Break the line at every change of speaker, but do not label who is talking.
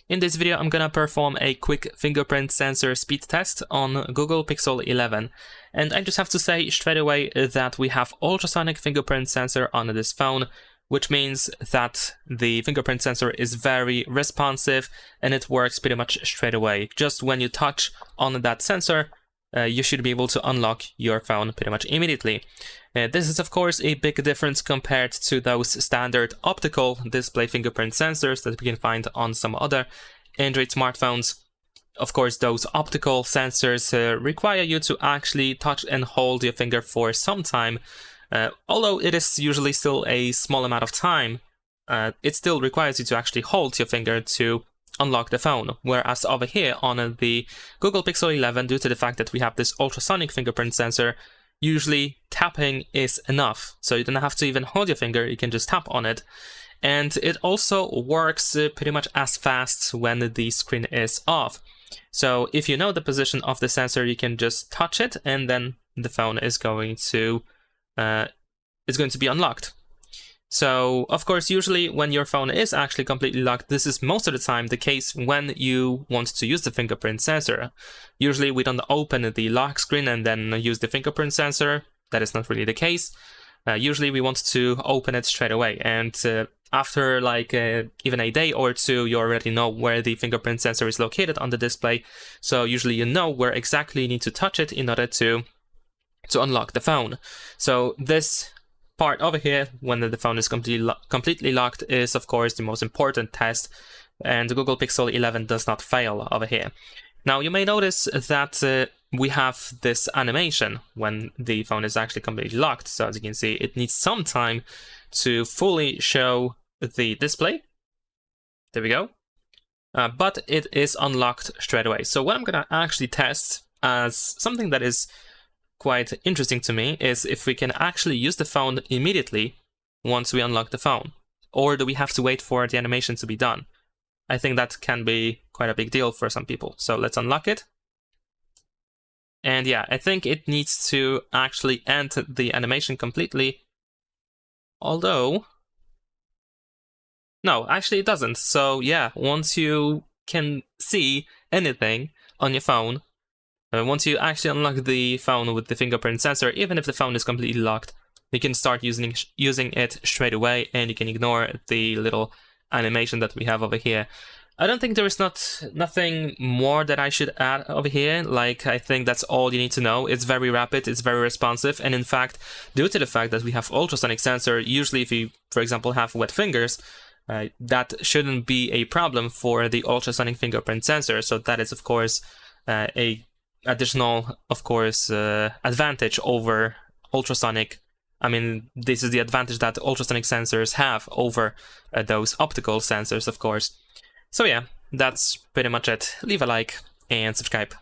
In this video, I'm gonna perform a quick fingerprint sensor speed test on Google Pixel 11. And I just have to say straight away that we have ultrasonic fingerprint sensor on this phone, which means that the fingerprint sensor is very responsive and it works pretty much straight away. Just when you touch on that sensor, you should be able to unlock your phone pretty much immediately. This is of course a big difference compared to those standard optical display fingerprint sensors that we can find on some other Android smartphones. Of course, those optical sensors require you to actually touch and hold your finger for some time. Although it is usually still a small amount of time, it still requires you to actually hold your finger to unlock the phone. Whereas over here on the Google Pixel 11, due to the fact that we have this ultrasonic fingerprint sensor, usually tapping is enough. So you don't have to even hold your finger, you can just tap on it. And it also works pretty much as fast when the screen is off. So if you know the position of the sensor, you can just touch it and then the phone is going to be unlocked. So, of course, usually when your phone is actually completely locked, this is most of the time the case when you want to use the fingerprint sensor. Usually we don't open the lock screen and then use the fingerprint sensor. That is not really the case. Usually we want to open it straight away. And after like even a day or two, you already know where the fingerprint sensor is located on the display. So usually you know where exactly you need to touch it in order to unlock the phone. So this part over here, when the phone is completely locked, is of course the most important test, and the Google Pixel 11 does not fail over here. Now you may notice that we have this animation when the phone is actually completely locked. So as you can see, it needs some time to fully show the display. There we go. But it is unlocked straight away. So what I'm gonna actually test as something that is quite interesting to me is if we can actually use the phone immediately once we unlock the phone, or do we have to wait for the animation to be done? I think that can be quite a big deal for some people. So let's unlock it. And yeah, I think it needs to actually end the animation completely. Although, no, actually it doesn't. So yeah, once you can see anything on your phone, once you actually unlock the phone with the fingerprint sensor, even if the phone is completely locked, you can start using it straight away, and you can ignore the little animation that we have over here. I don't think there is nothing more that I should add over here. Like, I think that's all you need to know. It's very rapid, it's very responsive, and in fact, due to the fact that we have ultrasonic sensor, usually if you, for example, have wet fingers, that shouldn't be a problem for the ultrasonic fingerprint sensor. So that is, of course, a additional, of course, advantage over ultrasonic. I mean, this is the advantage that ultrasonic sensors have over those optical sensors, of course. So yeah, that's pretty much it. Leave a like and subscribe.